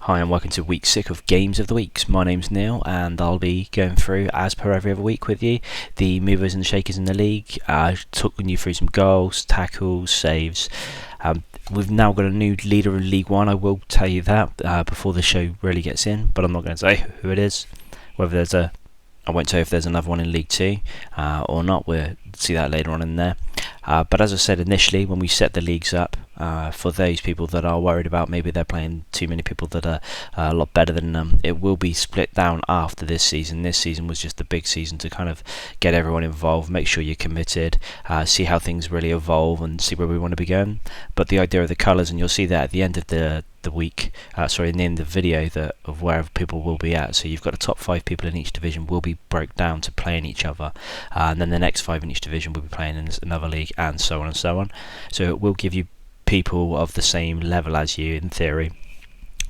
Hi and welcome to week 6 of Games of the Weeks. My name's Neil and I'll be going through, as per every other week with you, the movers and the shakers in the league, talking you through some goals, tackles, saves. We've now got a new leader in League 1, I will tell you that before the show really gets in, but I'm not going to say who it is. I won't tell you if there's another one in League 2 or not. We'll see that later on in there. But as I said initially, when we set the leagues up, for those people that are worried about maybe they're playing too many people that are a lot better than them, it will be split down after this season. This season was just the big season to kind of get everyone involved, make sure you're committed, see how things really evolve and see where we want to be going. But the idea of the colours, and you'll see that at the end of the week, in the end of the video, of where people will be at. So you've got the top 5 people in each division will be broke down to playing each other, and then the next 5 in each division will be playing in another league, and so on and so on. So it will give you people of the same level as you in theory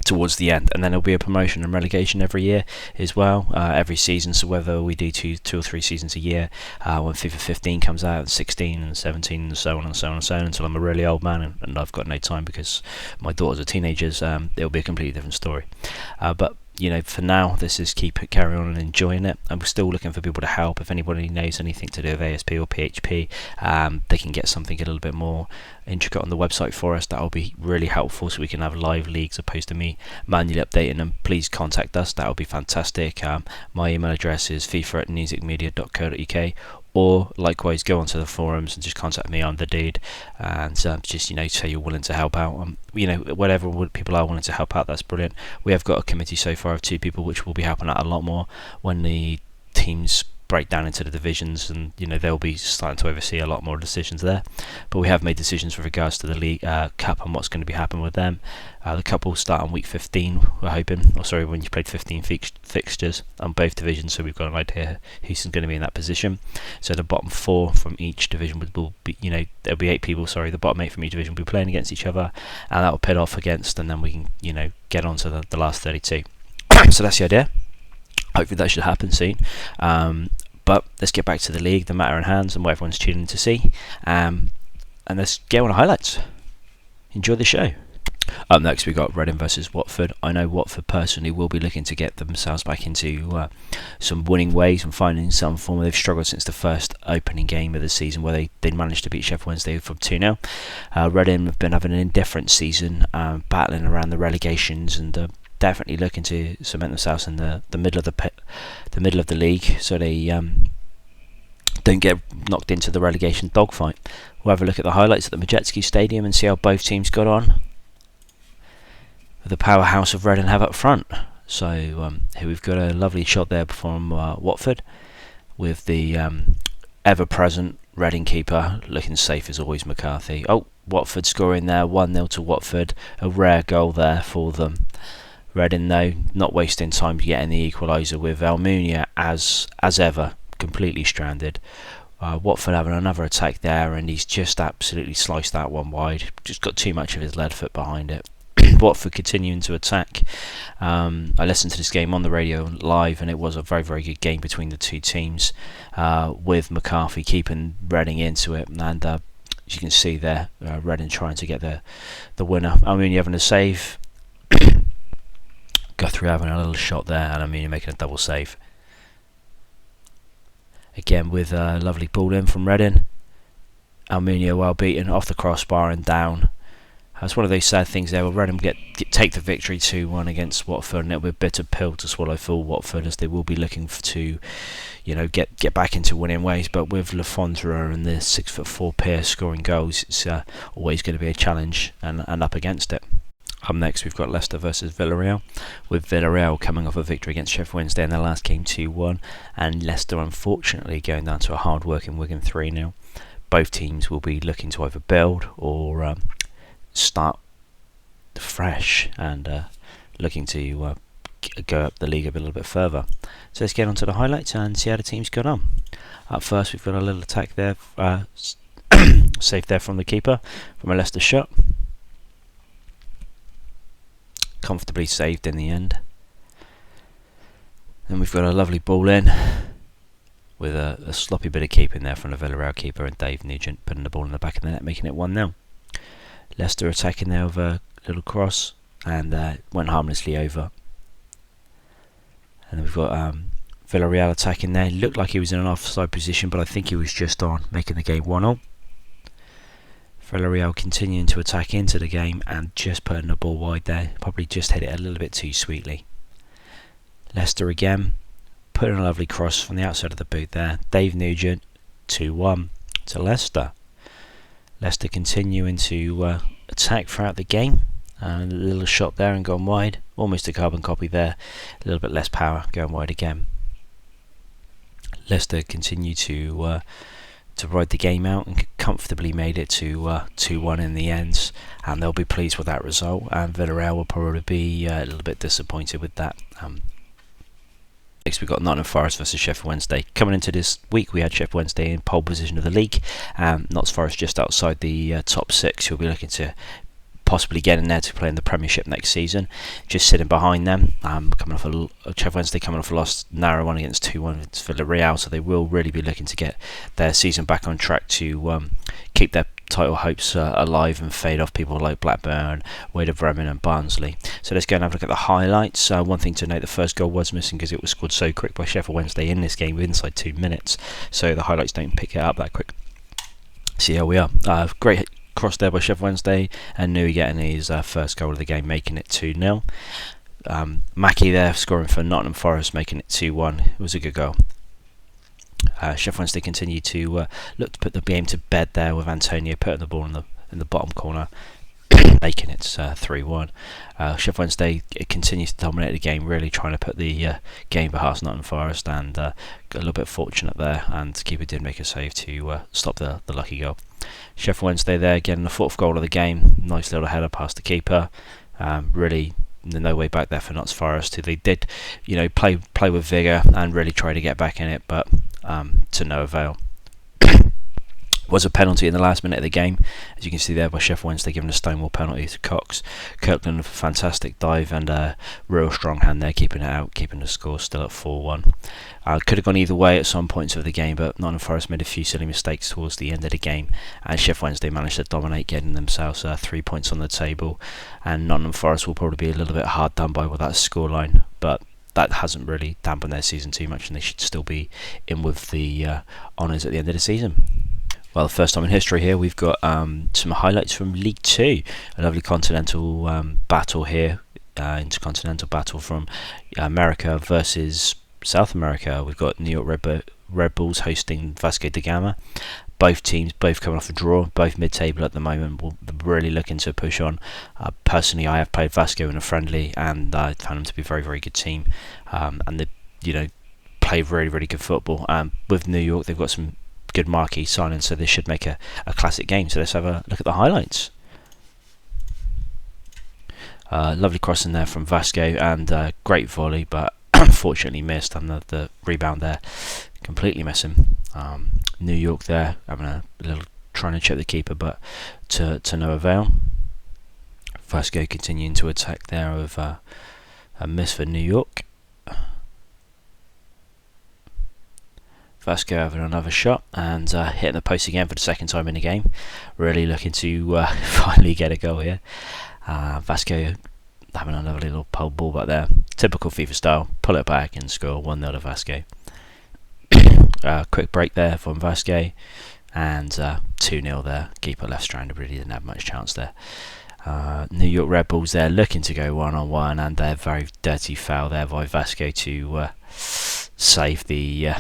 towards the end, and then there'll be a promotion and relegation every year as well, every season. So whether we do two or three seasons a year, when FIFA 15 comes out, and 16 and 17 and so on and so on and so on, until I'm a really old man and I've got no time because my daughters are teenagers, it'll be a completely different story. But you know, for now, this is carry on and enjoying it. I'm still looking for people to help. If anybody knows anything to do with ASP or PHP, they can get something a little bit more intricate on the website for us. That will be really helpful, so we can have live leagues opposed to me manually updating them. Please contact us. That will be fantastic. My email address is fifa@nuzikmedia.co.uk, or likewise go onto the forums and just contact me. I'm the dude, and just say you're willing to help out. Whatever people are willing to help out, that's brilliant. We have got a committee so far of 2 people, which will be helping out a lot more when the teams break down into the divisions, and they'll be starting to oversee a lot more decisions there. But we have made decisions with regards to the league cup and what's going to be happening with them. The cup will start on week 15, we're hoping, when you played 15 fixtures on both divisions, so we've got an idea who's going to be in that position. So the bottom 4 from each division will be, there'll be 8 people, the bottom 8 from each division will be playing against each other, and that will pit off against, and then we can, get on to the last 32. So that's the idea. Hopefully that should happen soon. But let's get back to the league, the matter in hand, and what everyone's tuning to see. And let's get on the highlights. Enjoy the show. Up next, we got Reading versus Watford. I know Watford personally will be looking to get themselves back into some winning ways and finding some form. They've struggled since the first opening game of the season, where they managed to beat Sheffield Wednesday from 2-0. Reading have been having an indifferent season, battling around the relegations, and definitely looking to cement themselves in the middle of the league, so they don't get knocked into the relegation dogfight. We'll have a look at the highlights at the Majetski Stadium and see how both teams got on with the powerhouse of Reading have up front. So here we've got a lovely shot there from Watford, with the ever-present Reading keeper looking safe as always, McCarthy. Watford scoring there, 1-0 to Watford, a rare goal there for them. Reading, though, not wasting time getting the equaliser, with Almunia as ever completely stranded. Watford having another attack there, and he's just absolutely sliced that one wide. Just got too much of his lead foot behind it. Watford continuing to attack. I listened to this game on the radio live, and it was a very, very good game between the two teams, with McCarthy keeping Reading into it. And as you can see there, Reading trying to get the winner. Almunia having a save. Guthrie having a little shot there, and Almunia making a double save. Again with a lovely ball in from Reading. Almunia well beaten off the crossbar and down. It's one of those sad things there where Reading take the victory 2-1 against Watford, and it'll be a bitter pill to swallow for Watford, as they will be looking to get back into winning ways. But with Lafondra and the 6'4" Pearce scoring goals, it's always going to be a challenge and up against it. Up next, we've got Leicester versus Villarreal, with Villarreal coming off a victory against Sheffield Wednesday in their last game 2-1, and Leicester unfortunately going down to a hard-working Wigan 3-0. Both teams will be looking to either build or start fresh and looking to go up the league a little bit further. So let's get on to the highlights and see how the teams got on. Up first, we've got a little attack there, safe there from the keeper from a Leicester shot. Comfortably saved in the end. Then we've got a lovely ball in, with a sloppy bit of keeping there from the Villarreal keeper, and Dave Nugent putting the ball in the back of the net, making it 1-0. Leicester attacking there with a little cross, and went harmlessly over. And then we've got Villarreal attacking there. Looked like he was in an offside position, but I think he was just on, making the game 1-0. Villarreal continuing to attack into the game and just putting the ball wide there. Probably just hit it a little bit too sweetly. Leicester again, putting a lovely cross from the outside of the boot there. Dave Nugent, 2-1 to Leicester. Leicester continuing to attack throughout the game. A little shot there and gone wide. Almost a carbon copy there. A little bit less power, going wide again. Leicester continue to ride the game out and comfortably made it to 2-1 in the end, and they'll be pleased with that result, and Villarreal will probably be a little bit disappointed with that. Next we've got Nottingham Forest versus Sheffield Wednesday. Coming into this week we had Sheffield Wednesday in pole position of the league, Notts Forest just outside the top 6, who'll be looking to possibly get in there to play in the Premiership next season. Just sitting behind them, coming off Sheffield Wednesday coming off a loss, narrow one against 2-1 against Villarreal, so they will really be looking to get their season back on track to keep their title hopes alive and fade off people like Blackburn, Werder Bremen and Barnsley. So let's go and have a look at the highlights. One thing to note, the first goal was missing because it was scored so quick by Sheffield Wednesday in this game inside 2 minutes, so the highlights don't pick it up that quick. See how we are. Great cross there by Sheffield Wednesday, and Nui getting his first goal of the game, making it 2-0. Mackie there scoring for Nottingham Forest, making it 2-1. It was a good goal. Sheffield Wednesday continue to look to put the game to bed there, with Antonio putting the ball in the bottom corner, making it 3-1. Sheffield Wednesday continues to dominate the game, really trying to put the game past Nottingham Forest, and got a little bit fortunate there, and the keeper did make a save to stop the lucky goal. Sheffield Wednesday there getting the 4th goal of the game. Nice little header past the keeper. Really no way back there for Notts Forest, who they did play with vigour and really try to get back in it, but to no avail. Was a penalty in the last minute of the game, as you can see there, by Sheffield Wednesday giving a stonewall penalty to Cox. Kirkland with a fantastic dive and a real strong hand there, keeping it out, keeping the score still at 4-1. Could have gone either way at some points of the game, but Nottingham Forest made a few silly mistakes towards the end of the game, and Sheffield Wednesday managed to dominate, getting themselves 3 points on the table, and Nottingham Forest will probably be a little bit hard done by with that scoreline, but that hasn't really dampened their season too much, and they should still be in with the honours at the end of the season. Well, the first time in history here, we've got some highlights from League 2. A lovely continental battle here, intercontinental battle from America versus South America. We've got New York Red Bulls hosting Vasco da Gama. Both teams, both coming off a draw, both mid-table at the moment. We're really looking to push on. Personally, I have played Vasco in a friendly, and I found them to be a very, very good team. And they, play really, really good football. With New York, they've got some good marquee signings, so this should make a classic game. So let's have a look at the highlights. Lovely crossing there from Vasco, and great volley, but unfortunately missed, and the rebound there completely missing. New York there having a little trying to check the keeper, but to no avail. Vasco continuing to attack there with a miss for New York. Vasco having another shot and hitting the post again for the second time in the game. Really looking to finally get a goal here. Vasco having another little pole ball back there. Typical FIFA style. Pull it back and score 1-0 to Vasco. Quick break there from Vasco, and 2-0 there. Keeper left stranded, really didn't have much chance there. New York Red Bulls there looking to go 1-on-1, and a very dirty foul there by Vasco to save the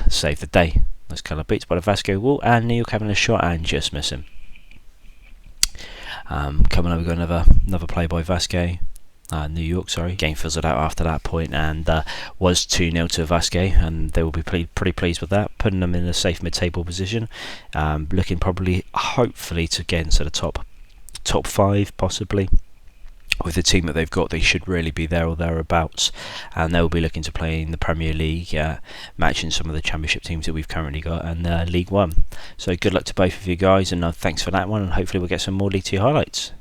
day. Nice colour beats by the Vasco wall, and New York having a shot and just missing. Coming up, we've got another play by Vasco. New York, sorry. Game fizzled out after that point, and was 2-0 to Vasco, and they will be pretty pleased with that, putting them in a safe mid-table position, looking probably, hopefully, to get into the top 5 possibly. With the team that they've got, they should really be there or thereabouts, and they'll be looking to play in the Premier League, matching some of the Championship teams that we've currently got, and League 1. So good luck to both of you guys, and thanks for that one, and hopefully we'll get some more League 2 highlights.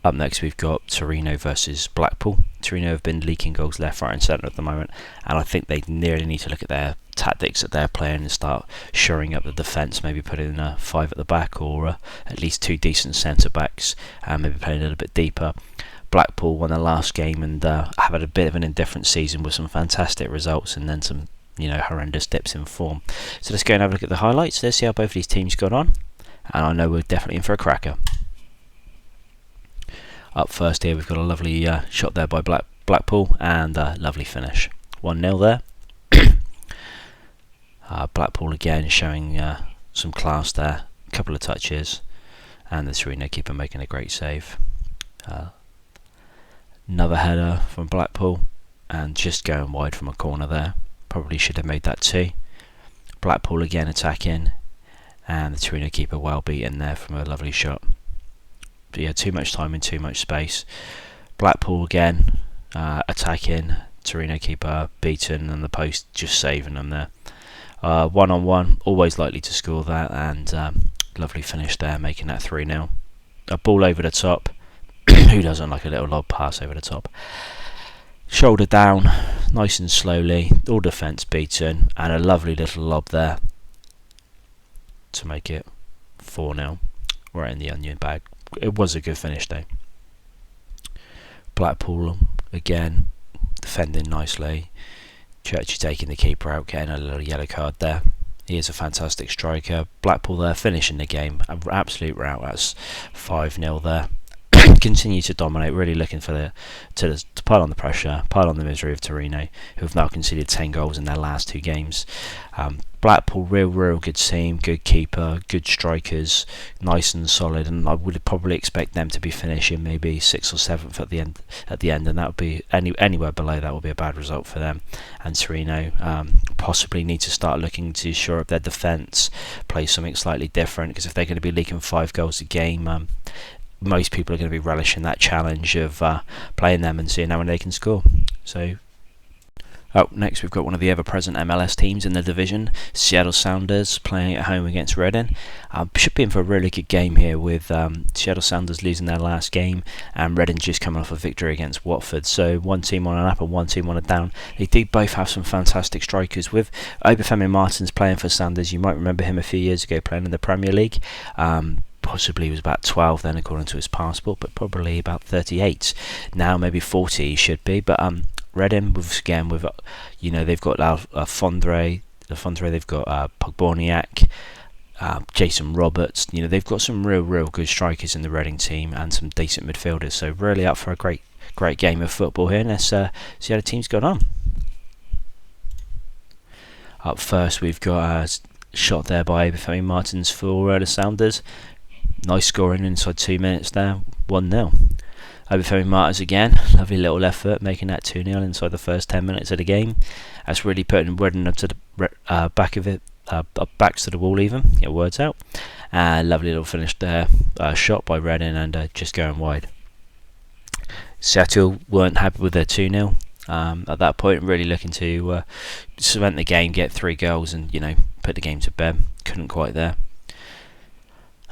Up next, we've got Torino versus Blackpool. Torino have been leaking goals left, right and centre at the moment, and I think they nearly need to look at their tactics that they're playing and start shoring up the defence, maybe put in 5 at the back, or at least 2 decent centre backs, and maybe playing a little bit deeper. Blackpool won their last game and have had a bit of an indifferent season with some fantastic results and then some horrendous dips in form. So let's go and have a look at the highlights. Let's see how both of these teams got on, and I know we're definitely in for a cracker. Up first here we've got a lovely shot there by Blackpool and a lovely finish. 1-0 there. Blackpool again showing some class there, a couple of touches, and the Torino keeper making a great save. Another header from Blackpool and just going wide from a corner there. Probably should have made that 2. Blackpool again attacking, and the Torino keeper well beaten there from a lovely shot. But yeah, too much time and too much space. Blackpool again attacking, Torino keeper beaten, and the post just saving them there. 1-on-1, always likely to score that, and lovely finish there, making that 3-0. A ball over the top. Who doesn't like a little lob pass over the top? Shoulder down, nice and slowly, all defence beaten, and a lovely little lob there to make it 4-0. Right in the onion bag. It was a good finish though. Blackpool again defending nicely. Churchy taking the keeper out, getting a little yellow card there. He is a fantastic striker. Blackpool there finishing the game. An absolute rout. That's 5-0 there. Continue to dominate, really looking for to pile on the pressure, pile on the misery of Torino, who have now conceded 10 goals in their last 2 games. Blackpool, real good team, good keeper, good strikers, nice and solid, and I would probably expect them to be finishing maybe 6th or 7th at the end, and that would be anywhere below that would be a bad result for them. And Torino possibly need to start looking to shore up their defence, play something slightly different, because if they're going to be leaking 5 goals a game, most people are going to be relishing that challenge of playing them and seeing how many they can score. So, up next we've got one of the ever-present MLS teams in the division, Seattle Sounders, playing at home against Reading. Should be in for a really good game here, with Seattle Sounders losing their last game and Reading just coming off a victory against Watford. So one team on an up and one team on a down. They do both have some fantastic strikers. With Obafemi Martins playing for Sounders, you might remember him a few years ago playing in the Premier League. Possibly he was about 12 then according to his passport, but probably about 38 now, maybe 40 he should be. But Reading, they've got Fondre, they've got Pogborniak, Jason Roberts. They've got some real good strikers in the Reading team and some decent midfielders. So really up for a great game of football here. And let's see how the team's got on. Up first we've got a shot there by Obafemi Martins for the Sounders. Nice scoring inside 2 minutes there, 1-0. Obafemi Martins again, lovely little left foot, making that 2-0 inside the first 10 minutes of the game. That's really putting Reading up to the back of it, backs to the wall even, get words out. Lovely little finish there, shot by Reading and just going wide. Seattle weren't happy with their 2-0. At that point, really looking to cement the game, get 3 goals and, put the game to bed. Couldn't quite there.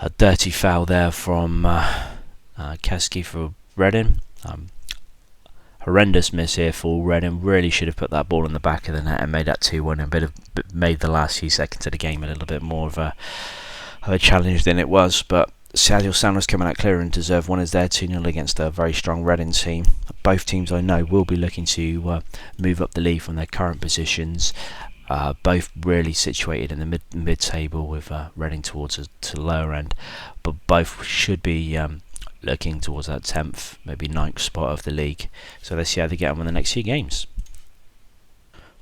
A dirty foul there from Kasky for Reading. Horrendous miss here for Reading. Really should have put that ball in the back of the net and made that 2-1 and made the last few seconds of the game a little bit more of a challenge than it was. But Seattle Sounders coming out clear and deserve one as their 2-0 against a very strong Reading team. Both teams I know will be looking to move up the league from their current positions. Both really situated in the mid-table with Reading towards the lower end, but both should be looking towards that 10th, maybe 9th spot of the league. So let's see how they get on in the next few games.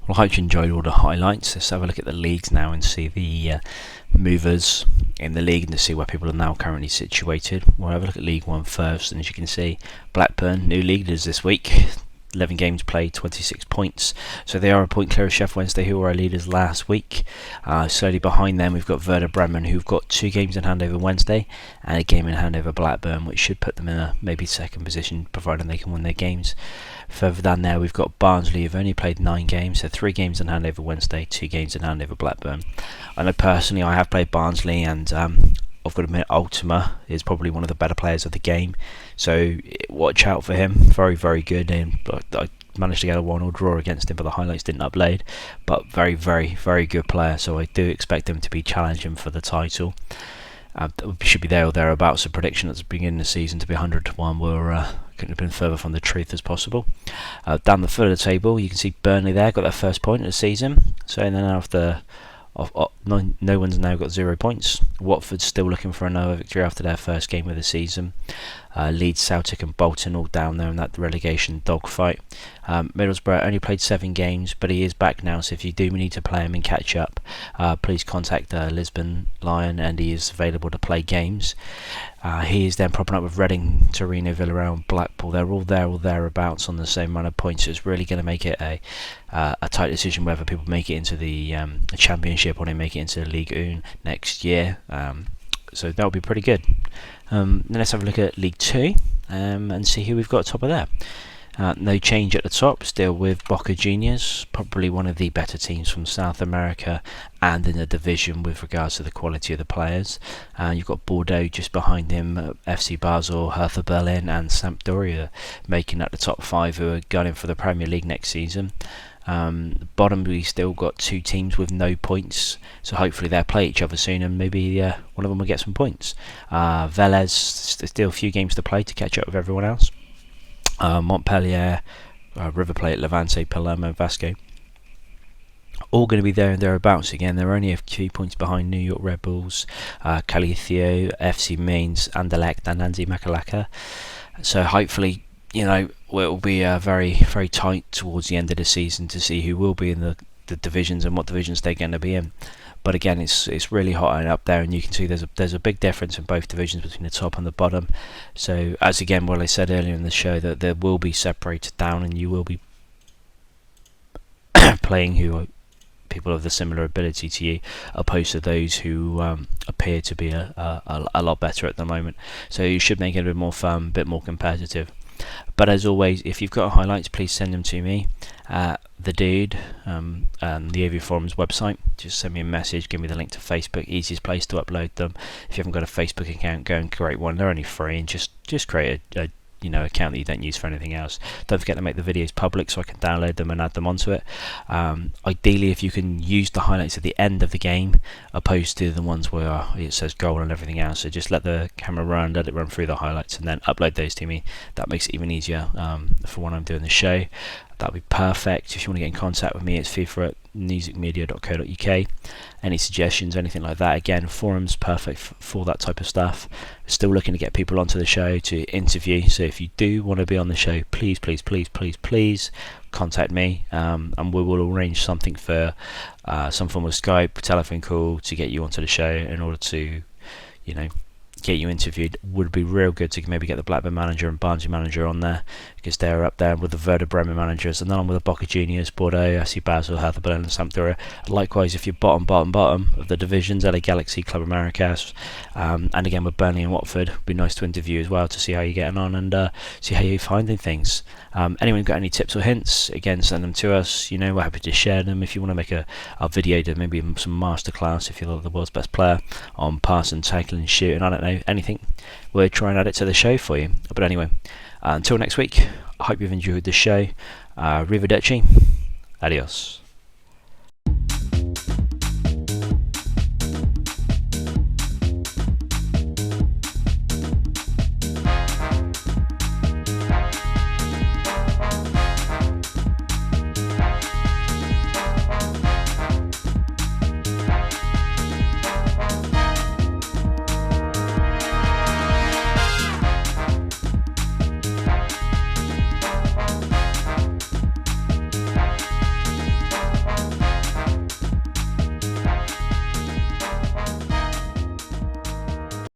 Well, I hope you enjoyed all the highlights. Let's have a look at the leagues now and see the movers in the league and to see where people are now currently situated. We'll have a look at League 1 first, and as you can see, Blackburn, new leaders this week. 11 games played, 26 points. So they are a point clear of Sheffield Wednesday, who were our leaders last week. Slowly behind them, we've got Werder Bremen, who've got 2 games in hand over Wednesday and a game in hand over Blackburn, which should put them in a maybe second position, providing they can win their games. Further down there, we've got Barnsley, who've only played 9 games, so 3 games in hand over Wednesday, 2 games in hand over Blackburn. I know personally I have played Barnsley, and I've got to admit, Ultima is probably one of the better players of the game, so watch out for him. Very good, and I managed to get a 1-1 draw against him, but the highlights didn't upload. But very good player, so I do expect him to be challenging for the title. Should be there or thereabouts. A prediction at the beginning of the season to be 100-1 were couldn't have been further from the truth as possible. Down the foot of the table, you can see Burnley there got their first point of the season. So then after no one's now got 0 points. Watford's still looking for another victory after their first game of the season. Leeds, Celtic and Bolton all down there in that relegation dogfight. Middlesbrough only played 7 games, but he is back now, so if you do need to play him and catch up, please contact Lisbon Lion, and he is available to play games. He is then propping up with Reading, Torino, Villarreal and Blackpool. They're all there or thereabouts on the same amount of points, so it's really going to make it a tight decision whether people make it into the Championship or they make it into the Ligue 1 next year. So that'll be pretty good. Then let's have a look at League 2 and see who we've got top of there. No change at the top, still with Boca Juniors, probably one of the better teams from South America and in the division with regards to the quality of the players. You've got Bordeaux just behind him, FC Basel, Hertha Berlin and Sampdoria making up the top 5 who are gunning for the Premier League next season. Bottom, we still got 2 teams with no points, so hopefully they'll play each other soon and maybe one of them will get some points. Velez, still a few games to play to catch up with everyone else. Montpellier, River Plate, Levante, Palermo, Vasco, all going to be there and thereabouts again. They're only a few points behind New York Red Bulls, Calithio, FC Mainz, Anderlecht and Andy Makalaka. So hopefully, you know, it will be very, very tight towards the end of the season to see who will be in the divisions and what divisions they're going to be in. But again, it's really hot up there, and you can see there's a big difference in both divisions between the top and the bottom. So as again, what I said earlier in the show, that there will be separated down, and you will be playing people of the similar ability to you, opposed to those who appear to be a lot better at the moment. So you should make it a bit more fun, a bit more competitive. But as always, if you've got highlights, please send them to me, the dude, and the AVforums website. Just send me a message, give me the link to Facebook, easiest place to upload them. If you haven't got a Facebook account, go and create one. They're only free, and just create a account that you don't use for anything else. Don't forget to make the videos public so I can download them and add them onto it. Ideally, if you can use the highlights at the end of the game opposed to the ones where it says goal and everything else, so just let the camera run, let it run through the highlights and then upload those to me. That makes it even easier for when I'm doing the show. That'll be perfect. If you want to get in contact with me, it's FIFA@nuzikmedia.co.uk. Any suggestions, anything like that, again, forums perfect for that type of stuff. Still looking to get people onto the show to interview, so if you do want to be on the show, please contact me, and we will arrange something for some form of Skype, telephone call to get you onto the show in order to, get you interviewed. Would be real good to maybe get the Blackburn manager and Barnsley manager on there, because they're up there with the Werder Bremen managers, and then I'm with the Boca Juniors, Bordeaux, FC Basel, Hertha Berlin and Sampdoria. Likewise, if you're bottom of the divisions, LA Galaxy, Club Americas, and again with Burnley and Watford, it'd be nice to interview as well to see how you're getting on and see how you're finding things. Anyone got any tips or hints, again, send them to us. We're happy to share them. If you want to make a video to maybe some masterclass, if you're the world's best player on passing, tackling, shooting, I don't know, anything, we'll try and add it to the show for you. But anyway, until next week, I hope you've enjoyed the show. Arrivederci, adios.